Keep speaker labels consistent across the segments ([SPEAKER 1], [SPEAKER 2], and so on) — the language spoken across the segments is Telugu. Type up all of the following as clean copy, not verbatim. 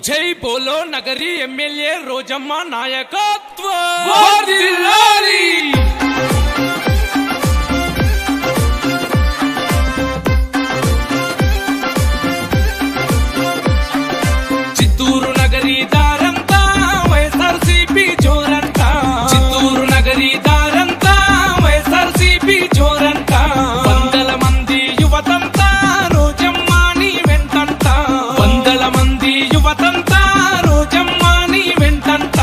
[SPEAKER 1] జై బోలో నగరి ఎమ్మెల్యే రోజమ్మ నాయకత్వం చిత్తూరు నగరి దారంతా వైఎస్ఆర్సీపీ జోరంతా చిత్తూరు నగరి దారంతా వైఎస్ఆర్సీపీ జోరంతా వందల మంది యువతంతా రోజమ్మ నీ వెంటంట వందల మంది యువతంతా రోజమ్మ నీ వెంటంట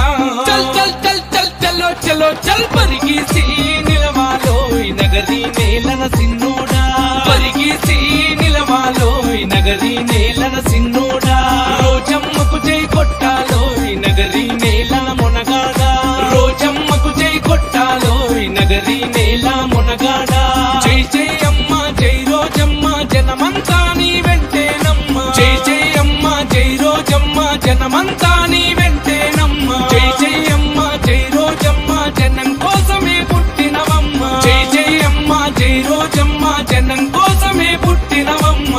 [SPEAKER 1] చల్ చల్ చల్ చల్ చలో చలో చల్ పరిగీసి నిలవాలోయ్ నగరి నేలన సిన్నోడా పరిగీసి నిలవాలోయ్ నగరి నేలన సిన్నోడా రోజమ్మకు జై కొట్టాలోయ్ నగరి నేలన మొనగాడా రోజమ్మకు జై కొట్టాలోయ్ నగరి నేల మొనగాడా జై జై అమ్మ జై రోజమ్మ జనమంతా నీ వెంటేనమ్మ జై జై అమ్మ జై రోజమ్మ జనమంతా నీ వెంటేనమ్మ జై జై అమ్మ జై రోజమ్మ జనం కోసమే పుట్టినవమ్మ జై జై అమ్మ జై రోజమ్మ జనం కోసమే పుట్టినవమ్మ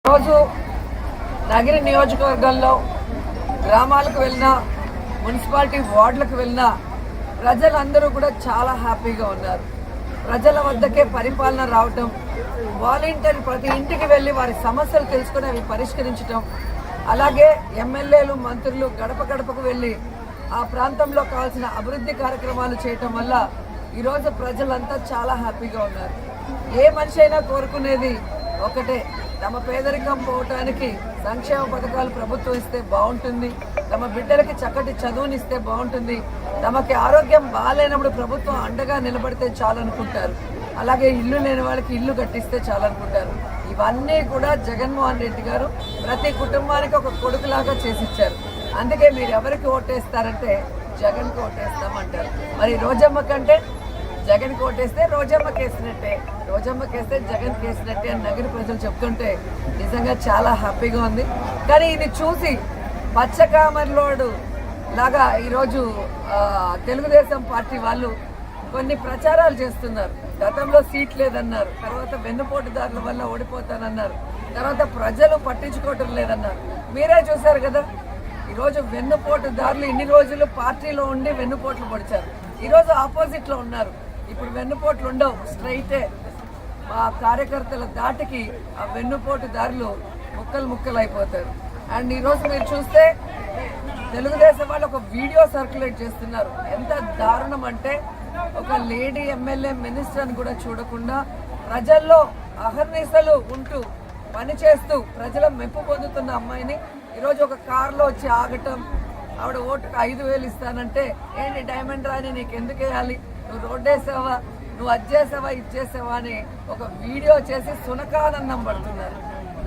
[SPEAKER 2] రోజు నగరి నియోజకవర్గంలో గ్రామాలకు వెళ్ళినా మున్సిపాలిటీ వార్డులకు వెళ్ళినా ప్రజలందరూ కూడా చాలా హ్యాపీగా ఉన్నారు. ప్రజల వద్దకే పరిపాలన రావటం, వాలంటీర్ ప్రతి ఇంటికి వెళ్ళి వారి సమస్యలు తెలుసుకుని అవి పరిష్కరించడం, అలాగే ఎమ్మెల్యేలు మంత్రులు గడప గడపకు వెళ్ళి ఆ ప్రాంతంలో కావాల్సిన అభివృద్ధి కార్యక్రమాలు చేయటం వల్ల ఈరోజు ప్రజలంతా చాలా హ్యాపీగా ఉన్నారు. ఏ మనిషి అయినా కోరుకునేది ఒకటే, తమ పేదరికం పోవటానికి సంక్షేమ పథకాలు ప్రభుత్వం ఇస్తే బాగుంటుంది, తమ బిడ్డలకి చక్కటి చదువునిస్తే బాగుంటుంది, తమకి ఆరోగ్యం బాగాలేనప్పుడు ప్రభుత్వం అండగా నిలబడితే చాలనుకుంటారు, అలాగే ఇల్లు లేని వాళ్ళకి ఇల్లు కట్టిస్తే చాలనుకుంటారు. ఇవన్నీ కూడా జగన్మోహన్ రెడ్డి గారు ప్రతి కుటుంబానికి ఒక కొడుకులాగా చేసిచ్చారు. అందుకే మీరు ఎవరికి ఓటేస్తారంటే జగన్కి ఓటేస్తామంటారు. మరి రోజమ్మ కంటే జగన్ కోటేస్తే రోజమ్మ కేసినట్టే, రోజమ్మ కేస్తే జగన్ కేసినట్టే అని నగరి ప్రజలు చెప్తుంటే నిజంగా చాలా హ్యాపీగా ఉంది. కానీ ఇది చూసి పచ్చకామర్లోడు లాగా ఈరోజు తెలుగుదేశం పార్టీ వాళ్ళు కొన్ని ప్రచారాలు చేస్తున్నారు. గతంలో సీట్ లేదన్నారు, తర్వాత వెన్నుపోటుదారుల వల్ల ఓడిపోతానన్నారు, తర్వాత ప్రజలు పట్టించుకోవటం లేదన్నారు. మీరే చూశారు కదా, ఈరోజు వెన్నుపోటుదారులు ఇన్ని రోజులు పార్టీలో ఉండి వెన్నుపోట్లు పొడిచారు, ఈరోజు ఆపోజిట్లో ఉన్నారు. ఇప్పుడు వెన్నుపోట్లు ఉండవు, స్ట్రైటే మా కార్యకర్తల దాటికి ఆ వెన్నుపోటు దారులు ముక్కలు అయిపోతారు. అండ్ ఈరోజు మీరు చూస్తే తెలుగుదేశం వాళ్ళు ఒక వీడియో సర్క్యులేట్ చేస్తున్నారు. ఎంత దారుణం అంటే, ఒక లేడీ ఎమ్మెల్యే మినిస్టర్ అని కూడా చూడకుండా ప్రజల్లో అహర్నిశలు ఉంటూ పనిచేస్తూ ప్రజల మెప్పు పొందుతున్న అమ్మాయిని ఈరోజు ఒక కారులో వచ్చి ఆగటం, ఆవిడ ఓటుకు 5,000 ఇస్తానంటే ఏంటి డైమండ్ రాని నీకు ఎందుకు వేయాలి, నువ్వు రోడ్డు వేసావా, నువ్వు అది చేసావా ఇది చేసావా అని ఒక వీడియో చేసి సునకానందం పడుతున్నారు.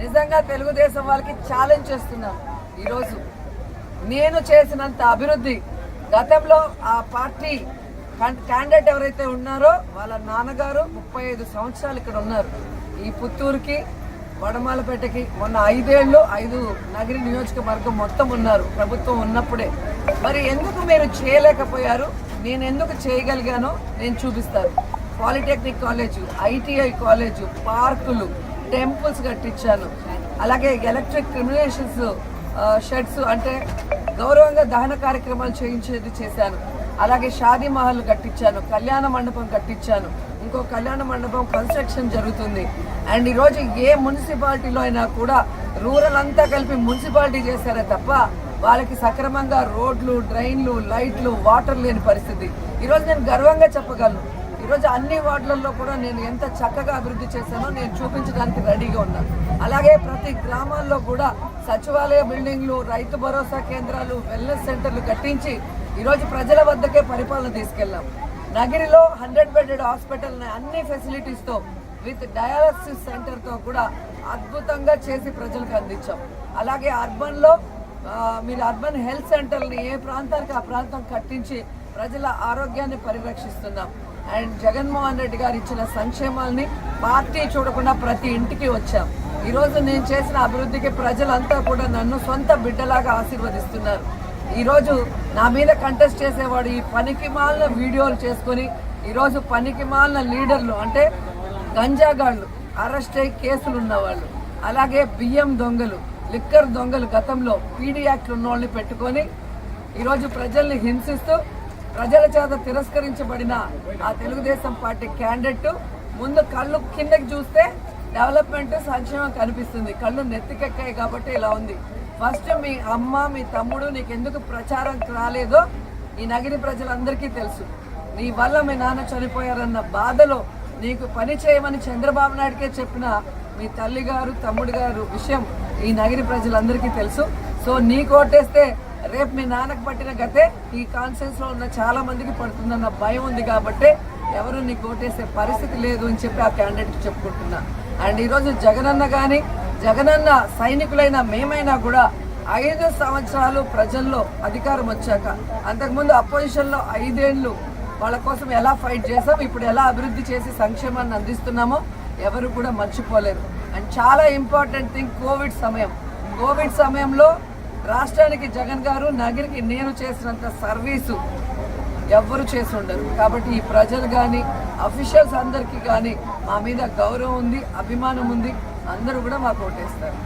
[SPEAKER 2] నిజంగా తెలుగుదేశం వాళ్ళకి ఛాలెంజ్ చేస్తున్నారు. ఈరోజు నేను చేసినంత అభివృద్ధి గతంలో ఆ పార్టీ క్యాండిడేట్ ఎవరైతే ఉన్నారో వాళ్ళ నాన్నగారు 35 సంవత్సరాలు ఇక్కడ ఉన్నారు. ఈ పుత్తూరుకి వడమాలపేటకి మొన్న 5 ఏళ్ళు 5 నగరి నియోజకవర్గం మొత్తం ఉన్నారు ప్రభుత్వం ఉన్నప్పుడే. మరి ఎందుకు మీరు చేయలేకపోయారు, నేను ఎందుకు చేయగలిగానో నేను చూపిస్తాను. పాలిటెక్నిక్ కాలేజు, ఐటీఐ కాలేజు, పార్కులు, టెంపుల్స్ కట్టించాను, అలాగే ఎలక్ట్రిక్ క్రిమినేషన్స్ షెడ్స్ అంటే గౌరవంగా దహన కార్యక్రమాలు చేయించేది చేశాను, అలాగే షాదీ మహల్ కట్టించాను, కళ్యాణ మండపం కట్టించాను, ఇంకో కళ్యాణ మండపం కన్స్ట్రక్షన్ జరుగుతుంది. అండ్ ఈరోజు ఏ మున్సిపాలిటీలో అయినా కూడా రూరల్ అంతా కలిపి మున్సిపాలిటీ చేశారే తప్ప వాళ్ళకి సక్రమంగా రోడ్లు, డ్రైన్లు, లైట్లు, వాటర్ లేని పరిస్థితి. ఈరోజు నేను గర్వంగా చెప్పగలను, ఈరోజు అన్ని వార్డులలో కూడా నేను ఎంత చక్కగా అభివృద్ధి చేశానో నేను చూపించడానికి రెడీగా ఉన్నాను. అలాగే ప్రతి గ్రామాల్లో కూడా సచివాలయ బిల్డింగ్లు, రైతు భరోసా కేంద్రాలు, వెల్నెస్ సెంటర్లు కట్టించి ఈరోజు ప్రజల వద్దకే పరిపాలన తీసుకెళ్ళాం. నగిరిలో 100 బెడెడ్ హాస్పిటల్ అన్ని ఫెసిలిటీస్తో విత్ డయాలసిస్ సెంటర్తో కూడా అద్భుతంగా చేసి ప్రజలకు అందించాం. అలాగే అర్బన్లో మీరు అర్బన్ హెల్త్ సెంటర్ని ఏ ప్రాంతానికి ఆ ప్రాంతం కట్టించి ప్రజల ఆరోగ్యాన్ని పరిరక్షిస్తున్నాం. అండ్ జగన్మోహన్ రెడ్డి గారు ఇచ్చిన సంక్షేమాల్ని పార్టీ చూడకుండా ప్రతి ఇంటికి వచ్చాం. ఈరోజు నేను చేసిన అభివృద్ధికి ప్రజలంతా కూడా నన్ను సొంత బిడ్డలాగా ఆశీర్వదిస్తున్నారు. ఈరోజు నా మీద కంటెస్ట్ చేసేవాడు ఈ పనికిమాలిన వీడియోలు చేసుకొని ఈరోజు పనికిమాలిన లీడర్లు అంటే గంజాగాళ్ళు, అరెస్ట్ అయ్యి కేసులు ఉన్నవాళ్ళు, అలాగే బియ్యం దొంగలు, లిక్కర్ దొంగలు, గతంలో పీడీ యాక్ట్లు ఉన్న వాళ్ళని పెట్టుకొని ఈరోజు ప్రజల్ని హింసిస్తూ ప్రజల చేత తిరస్కరించబడిన ఆ తెలుగుదేశం పార్టీ క్యాండిడేట్ ముందు కళ్ళు కిందకి చూస్తే డెవలప్మెంట్ సంక్షేమం కనిపిస్తుంది. కళ్ళు నెత్తికెక్కాయి కాబట్టి ఇలా ఉంది. ఫస్ట్ మీ అమ్మ మీ తమ్ముడు నీకెందుకు ప్రచారం రాలేదో ఈ నగిరి ప్రజలందరికీ తెలుసు. నీ వల్ల మీ నాన్న చనిపోయారన్న బాధలో నీకు పని చేయమని చంద్రబాబు నాయుడికే చెప్పిన మీ తల్లి గారు తమ్ముడు గారు విషయం ఈ నగిరి ప్రజలందరికీ తెలుసు. సో నీకు ఓటేస్తే రేపు మీ నాన్నకు పట్టిన గతే ఈ కాన్ఫరెన్స్లో ఉన్న చాలా మందికి పడుతుందన్న భయం ఉంది కాబట్టి ఎవరు నీకు ఓటేసే పరిస్థితి లేదు అని చెప్పి ఆ క్యాండిడేట్కి చెప్పుకుంటున్నా. అండ్ ఈరోజు జగనన్న కానీ జగనన్న సైనికులైన మేమైనా కూడా 5 సంవత్సరాలు ప్రజల్లో అధికారం వచ్చాక అంతకుముందు అపోజిషన్లో 5 ఏళ్ళు వాళ్ళ కోసం ఎలా ఫైట్ చేసాం, ఇప్పుడు ఎలా అభివృద్ధి చేసి సంక్షేమాన్ని అందిస్తున్నామో ఎవరు కూడా మర్చిపోలేరు. అండ్ చాలా ఇంపార్టెంట్ థింగ్ కోవిడ్ సమయంలో రాష్ట్రానికి జగన్ గారు నగిరికి నేను చేసినంత సర్వీసు ఎవ్వరు చేసి ఉండరు. కాబట్టి ఈ ప్రజలు కానీ అఫీషియల్స్ అందరికీ కానీ మా మీద గౌరవం ఉంది, అభిమానం ఉంది. అందరూ కూడా మాకు ఓటేస్తారు.